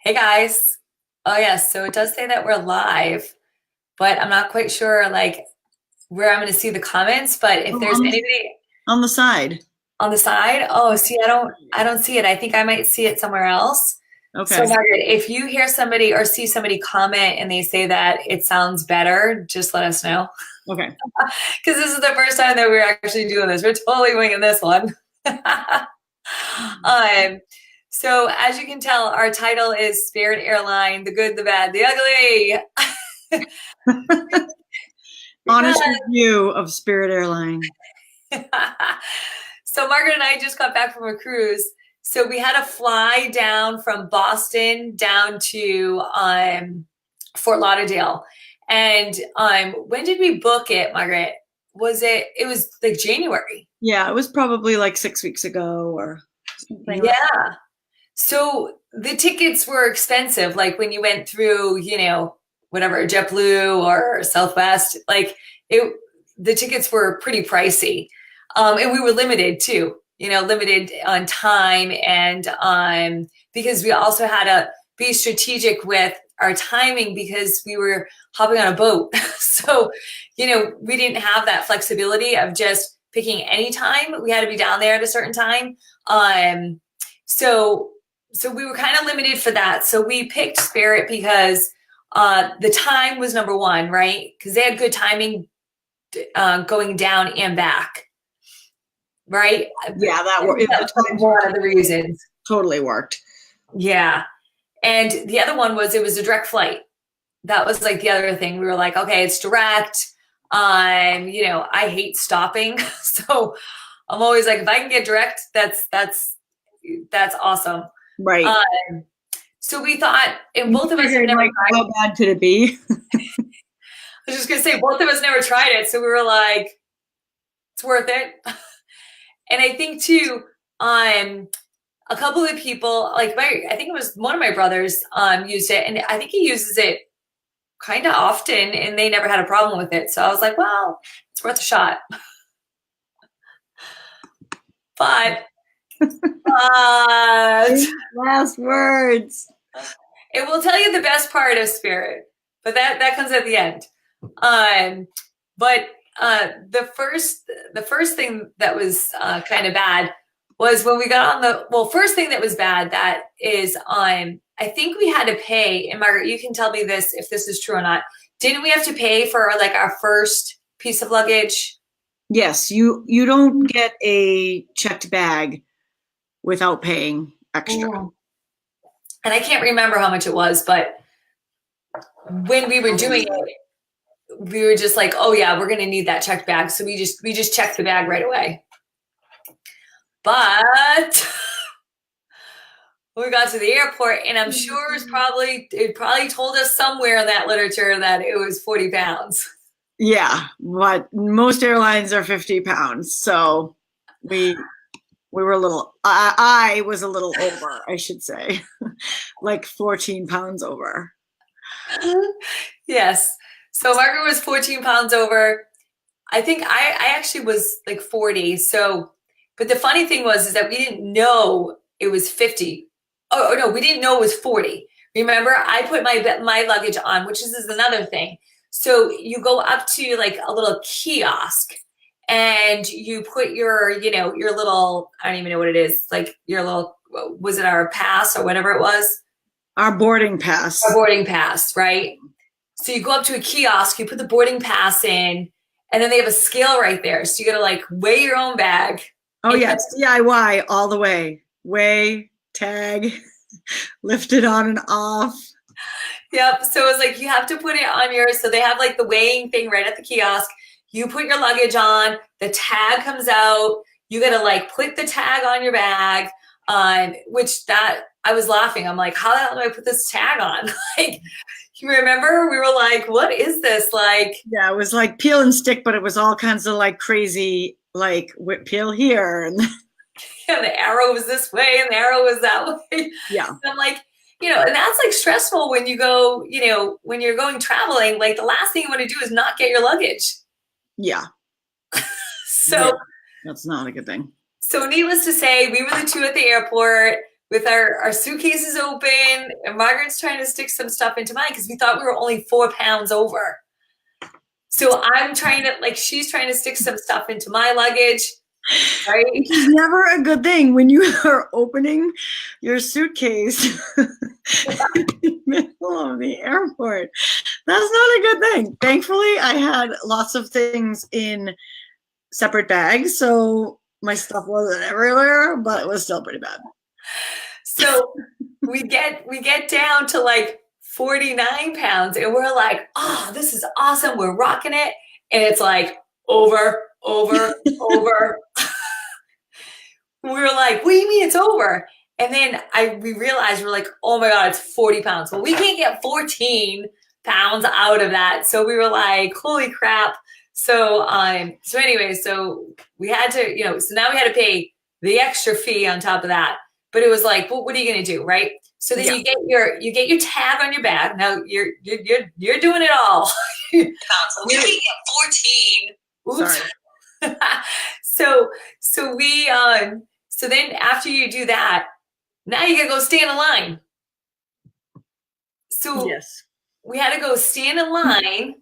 Hey guys. Oh yes, so it does say that we're live, but I'm not quite sure like where I'm going to see the comments, but if Oh, there's anybody on the side. on the side, oh, see, I don't see it. I think I might see it somewhere else. So Okay. Margaret, if you hear somebody or see somebody comment and they say that it sounds better, just let us know. Okay. Because this is the first time that we're actually doing this. We're totally winging this one. um, so as you can tell, our title is Spirit Airline, the good, the bad, the ugly. Honest Because review of Spirit Airlines. so Margaret and I just got back from a cruise. So we had to fly down from Boston down to Fort Lauderdale. And when did we book it, Margaret? It was like January. Yeah, it was probably like 6 weeks ago or something like Yeah. So the tickets were expensive. Like when you went through, whatever, JetBlue or Southwest, the tickets were pretty pricey. And we were limited too, limited on time and because we also had to be strategic with our timing because we were hopping on a boat. So, we didn't have that flexibility of just picking any time. We had to be down there at a certain time. Um, so so we were kind of limited for that. So we picked Spirit because the time was number one, right? Because they had good timing going down and back, right? yeah, that were That the was times were one of the reasons. totally worked. Yeah. And the other one was it was a direct flight. That was like the other thing. We were like, okay, it's direct. I hate stopping. So I'm always like, if I can get direct, that's awesome. Right. Um, so we thought, and You both of us have figured never like tried. how bad could it be? I was just gonna say, both of us never tried it, so we were like, it's worth it. And I think too, a couple of people, I think it was one of my brothers, used it, and I think he uses it kind of often, and they never had a problem with it. So I was like, well, it's worth a shot. But, but Last words. it will tell you the best part of Spirit, but that comes at the end. Um, but the first thing that was kind of bad was when we got on first thing that was bad that is I think we had to pay, and Margaret, you can tell me this if this is true or not. Didn't we have to pay for like our first piece of luggage? Yes, you don't get a checked bag without paying extra. Mm. And I can't remember how much it was, but when we were doing it, we were just like, oh yeah, we're gonna need that checked bag. So we just checked the bag right away. But we got to the airport, and I'm sure it probably told us somewhere in that literature that it was 40 pounds. Yeah, but most airlines are 50 pounds. So we we were a little I was a little over, I should say. Like 14 pounds over. Yes. So Margaret was 14 pounds over. I think I actually was like 40. So, but the funny thing was is that we didn't know it was 50. Oh no, we didn't know it was 40. Remember, I put my luggage on, which is another thing. So you go up to like a little kiosk and you put your little, I don't even know what it is, like your little, was it our pass or whatever it was? Our boarding pass. Our boarding pass, right? So you go up to a kiosk, you put the boarding pass in, and then they have a scale right there. So you got to like weigh your own bag. Oh yeah, DIY all the way. Weigh, tag, lift it on and off. Yep. So it's like you have to put it on yours. So they have like the weighing thing right at the kiosk. You put your luggage on, the tag comes out. You got to like put the tag on your bag. Which that I was laughing. I'm like, how the hell do I put this tag on? Like, you remember we were like, what is this? Like, Yeah, it was like peel and stick, but it was all kinds of like crazy, like peel here and the arrow was this way and the arrow was that way. yeah, And I'm like, and that's like stressful when you go, when you're going traveling, like the last thing you want to do is not get your luggage. yeah, yeah. So, That's not a good thing. so needless to say, we were the two at the airport. with our suitcases open, and Margaret's trying to stick some stuff into mine because we thought we were only 4 pounds over. So I'm trying to, like, she's trying to stick some stuff into my luggage, right? Which is never a good thing when you are opening your suitcase in the middle of the airport. That's not a good thing. Thankfully, I had lots of things in separate bags, so my stuff wasn't everywhere, but it was still pretty bad. So we get down to like 49 pounds, and we're like, oh, this is awesome. We're rocking it. And it's like over. We were like, what do you mean it's over? And then we realized, we're like, oh my God, it's 40 pounds. Well, we can't get 14 pounds out of that. So we were like, holy crap. So anyway, so we had to, so now we had to pay the extra fee on top of that. But it was like, well, what are you going to do, right? So then you get your tag on your bag. Now you're doing it all. So we can get 14. Oops. Sorry. So then after you do that, now you gotta go stand in line. So yes, we had to go stand in line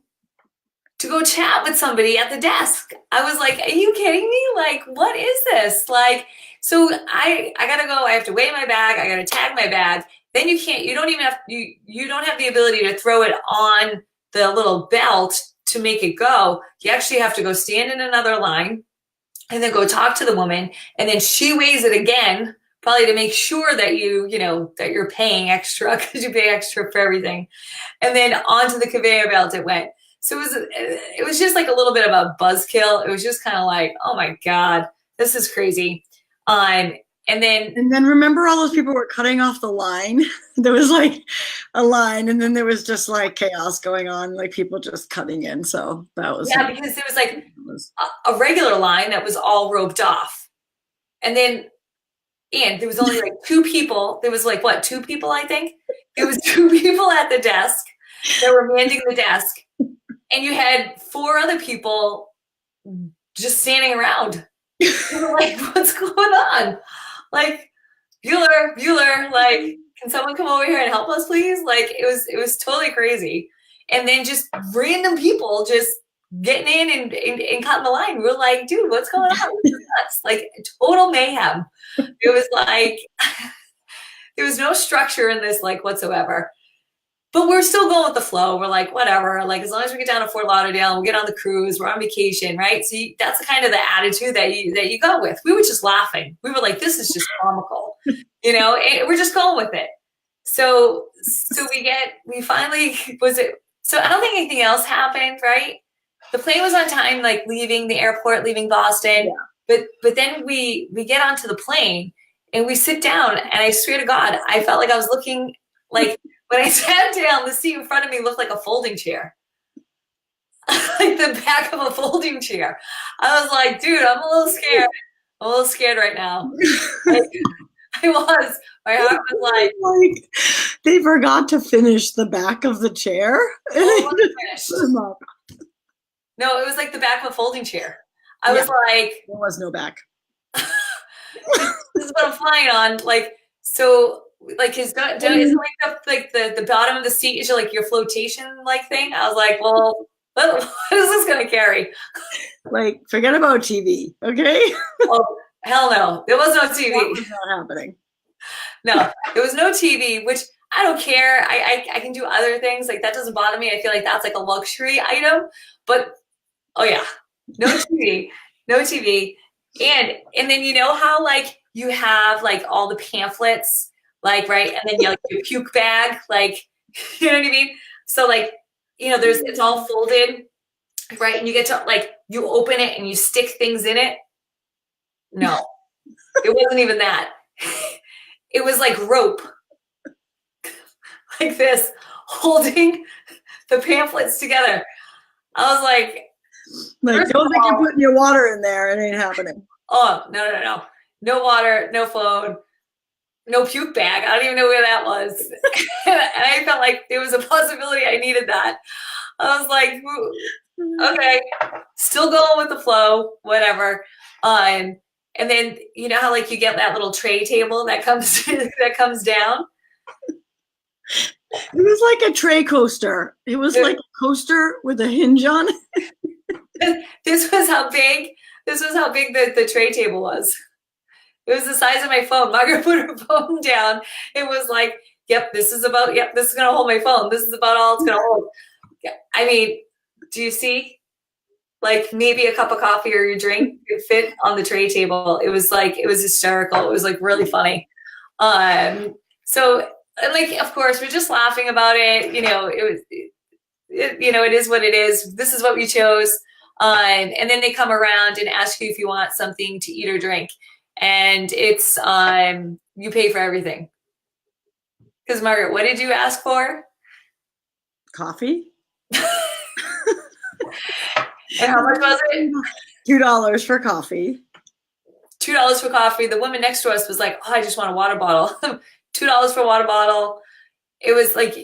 to go chat with somebody at the desk. I was like, are you kidding me? Like, what is this? Like, so I gotta go, I have to weigh my bag, I gotta tag my bag. Then you don't have the ability to throw it on the little belt to make it go. You actually have to go stand in another line and then go talk to the woman. And then she weighs it again, probably to make sure that that you're paying extra, because you pay extra for everything. And then onto the conveyor belt it went. So it was just like a little bit of a buzzkill. It was just kind of like, oh my God, this is crazy. And then remember all those people were cutting off the line. There was like a line, and then there was just like chaos going on, like people just cutting in. So that was because there was like a regular line that was all roped off, and there was only like 2 people. There was like 2 people, I think. There was 2 people at the desk that were manning the desk, and you had 4 other people just standing around. Like, what's going on? Like, Bueller, like, can someone come over here and help us, please? Like, it was totally crazy. And then just random people just getting in and cutting the line. We're like, dude, what's going on? This is nuts. Like, total mayhem. It was like, there was no structure in this, like, whatsoever. But we're still going with the flow. We're like, whatever. Like, as long as we get down to Fort Lauderdale, we'll get on the cruise. We're on vacation, right? So that's kind of the attitude that you go with. We were just laughing. We were like, this is just comical, and we're just going with it. So we finally, so I don't think anything else happened, right? The plane was on time, like leaving the airport, leaving Boston. Yeah. But then we get onto the plane and we sit down, and I swear to God, I felt like I was looking like, when I sat down, the seat in front of me looked like a folding chair. Like the back of a folding chair. I was like, dude, I'm a little scared. I'm a little scared right now. Like, I was. My heart was like they forgot to finish the back of the chair. No, it was like the back of a folding chair. I was like, there was no back. This is what I'm flying on. Like, so like isn't like the bottom of the seat is your flotation like thing? I was like, well, what is this gonna carry? Like, forget about TV, okay? Oh, hell no. There was no TV. That was not happening. No, there was no TV, which I don't care. I can do other things. Like, that doesn't bother me. I feel like that's like a luxury item. But oh yeah, no TV. No TV. And then how like you have like all the pamphlets, like, right, and then your puke bag, like, you know what I mean? So like, it's all folded, right? And you get to like, you open it and you stick things in it. No, it wasn't even that. It was like rope, like this, holding the pamphlets together. I was like, don't think you're putting your water in there. It ain't happening. Oh, no. No water, no phone. No puke bag. I don't even know where that was. And I felt like there was a possibility I needed that. I was like, okay, still going with the flow, whatever. And then you know how like you get that little tray table that comes that comes down. It was like a tray coaster. It was like a coaster with a hinge on it. This was how big. This was how big the tray table was. It was the size of my phone. Margaret put her phone down. It was like, yep, this is about. Yep, this is gonna hold my phone. This is about all it's gonna hold. I mean, do you see? Like maybe a cup of coffee or your drink could fit on the tray table. It was like it was hysterical. It was like really funny. So like of course we're just laughing about it. You know, it was you know, it is what it is. This is what we chose. And then they come around and ask you if you want something to eat or drink. And it's you pay for everything. Because Margaret, what did you ask for? Coffee. And how much was it? $2 for coffee. $2 for coffee. The woman next to us was like, "Oh, I just want a water bottle." $2 for a water bottle. It was like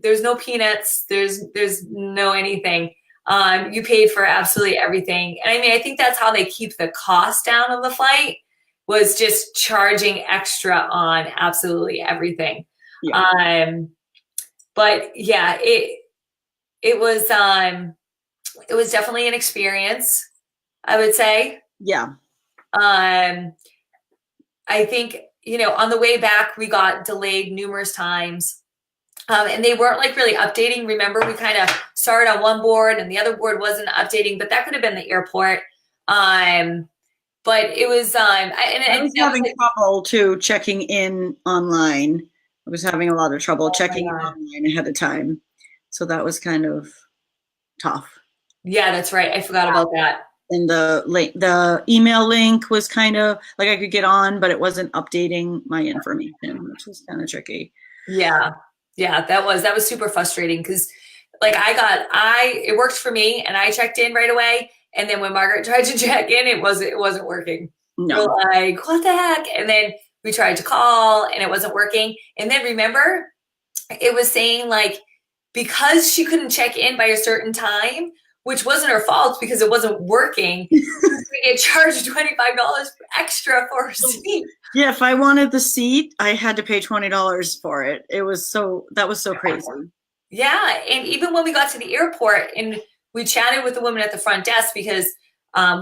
there's no peanuts, there's no anything. You paid for absolutely everything. And I mean, I think that's how they keep the cost down of the flight, was just charging extra on absolutely everything. Yeah. But yeah, it was definitely an experience, I would say. Yeah. I think, you know, on the way back, we got delayed numerous times. And they weren't like really updating. Remember, we kind of started on one board and the other board wasn't updating, but that could have been the airport. But it was, I was having trouble too checking in online. I was having a lot of trouble checking in online ahead of time. So that was kind of tough. Yeah, that's right. I forgot about that. And the email link was kind of like I could get on, but it wasn't updating my information, which was kind of tricky. Yeah. Yeah, that was super frustrating because like it worked for me and I checked in right away. And then when Margaret tried to check in, it wasn't working. No. We're like, what the heck? And then we tried to call and it wasn't working. And then remember, it was saying like, because she couldn't check in by a certain time, which wasn't her fault because it wasn't working, we get charged $25 extra for her seat. Yeah, if I wanted the seat, I had to pay $20 for it. That was so crazy. Yeah, and even when we got to the airport and we chatted with the woman at the front desk because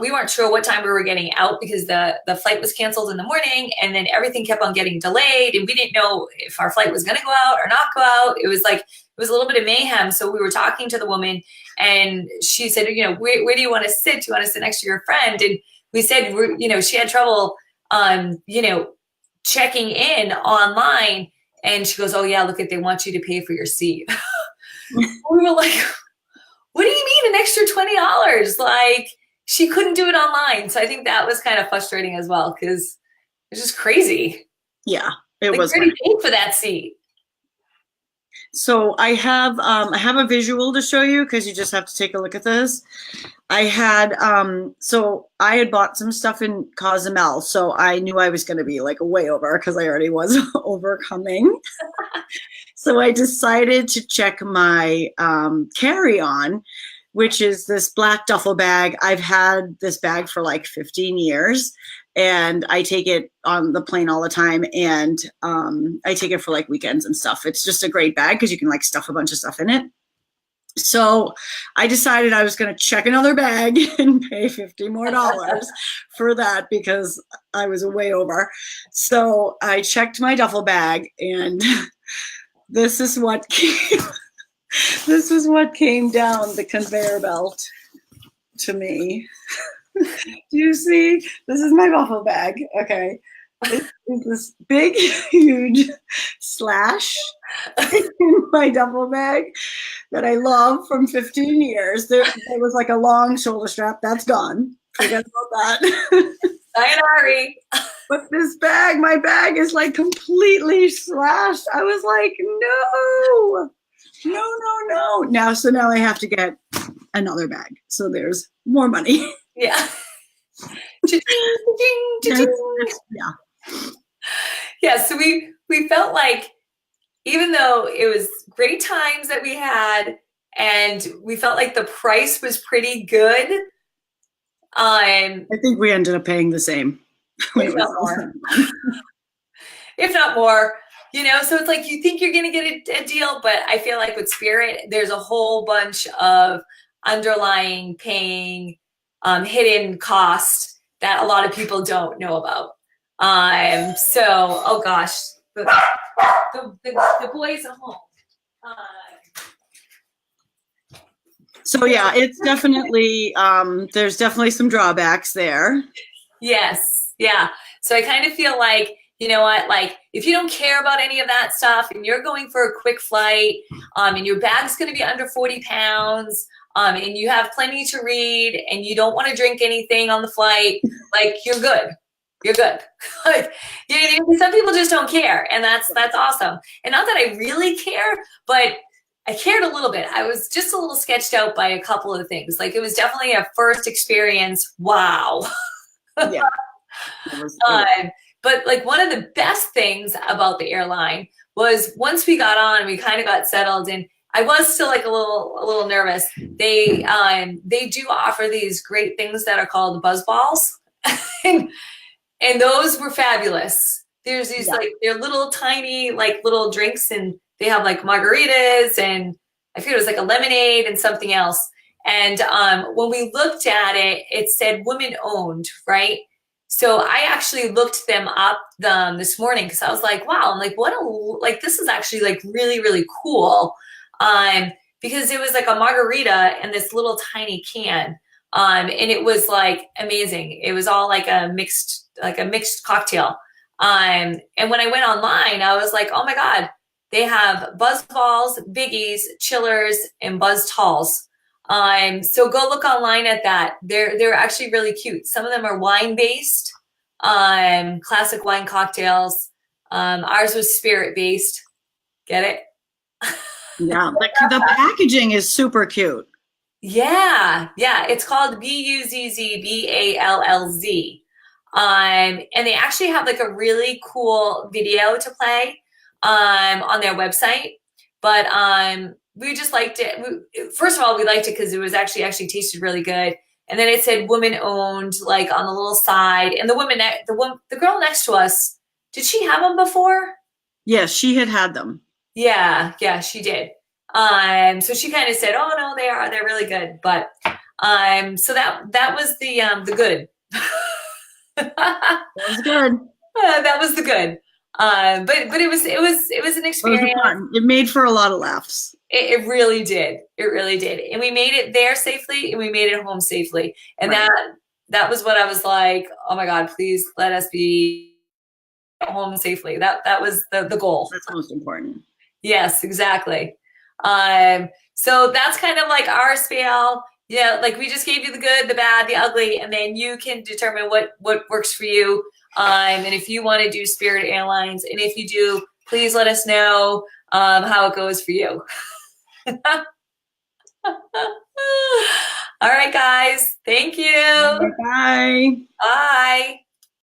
we weren't sure what time we were getting out because the flight was canceled in the morning and then everything kept on getting delayed and we didn't know if our flight was going to go out or not go out. It was a little bit of mayhem. So we were talking to the woman and she said, you know, where do you want to sit? Do you want to sit next to your friend? And we said, you know, she had trouble, you know, checking in online. And she goes, oh yeah, look, they want you to pay for your seat. We were like, what do you mean an extra $20? Like, she couldn't do it online. So I think that was kind of frustrating as well because it's just crazy. Yeah, it was. Where do you pay for that seat? So I have a visual to show you because you just have to take a look at this. I had bought some stuff in Cozumel, so I knew I was going to be like way over because I already was overcoming. So I decided to check my carry-on, which is this black duffel bag. I've had this bag for like 15 years and I take it on the plane all the time. And I take it for like weekends and stuff. It's just a great bag because you can like stuff a bunch of stuff in it. So I decided I was going to check another bag and pay $50 more for that because I was way over. So I checked my duffel bag and this is what came down the conveyor belt to me. Do you see? This is my duffel bag. Okay. It's this big, huge slash in my duffel bag that I love from 15 years. There was like a long shoulder strap. That's gone. Forget about that. Sayonara. But this bag, my bag is like completely slashed. I was like, no. Now I have to get another bag. So there's more money. Yeah. Yeah. Yeah. So we felt like, even though it was great times that we had, and we felt like the price was pretty good. I think we ended up paying the same. when if it was not all more. said and done. If not more. So it's like you think you're going to get a deal, but I feel like with Spirit, there's a whole bunch of underlying paying hidden cost that a lot of people don't know about. So, oh gosh, the boys are home. Uh, So yeah, it's definitely there's definitely some drawbacks there. Yes. Yeah. So I kind of feel like, you know what, like if you don't care about any of that stuff and you're going for a quick flight, and your bag's going to be under 40 pounds, and you have plenty to read and you don't want to drink anything on the flight, like you're good. You're good. Like, some people just don't care, and that's awesome. And not that I really care, but I cared a little bit. I was just a little sketched out by a couple of things. Like it was definitely a first experience. Wow. Yeah. Uh, but like one of the best things about the airline was once we got on and we kind of got settled, and I was still like a little nervous. They do offer these great things that are called buzz balls, and, and those were fabulous. There's these Yeah. like they're little tiny like little drinks, and they have like margaritas, and I think it was like a lemonade and something else. And when we looked at it, it said women owned, right? So I actually looked them up this morning because I was like, wow, I'm like, this is actually like really, really cool. Because it was like a margarita in this little tiny can. And it was like amazing. It was all like a mixed cocktail. And when I went online, I was like, oh my God, they have buzz balls, biggies, chillers, and buzz talls. So go look online at that. They're actually really cute. Some of them are wine based, classic wine cocktails. Ours was spirit based. Get it? Yeah. The packaging is super cute. Yeah, yeah. It's called BUZZBALLZ. And they actually have like a really cool video to play on their website. But we just liked it. First of all, we liked it because it was actually tasted really good. And then it said woman owned, like on the little side. And the girl next to us, did she have them before? Yes, she had them. Yeah, she did. So she kind of said, "Oh no, they're really good." But so that was the good. That was good. That was the good. But it was an It was experience. fun. It made for a lot of laughs. It really did. It really did. And we made it there safely, and we made it home safely. And Right. that was what I was like, oh my God, please let us be home safely. That was the goal. That's most important. Yes, exactly. So that's kind of like our spiel. Yeah, like we just gave you the good, the bad, the ugly, and then you can determine what works for you. And if you want to do Spirit Airlines, and if you do, please let us know how it goes for you. All right, guys. Thank you. Bye. Bye.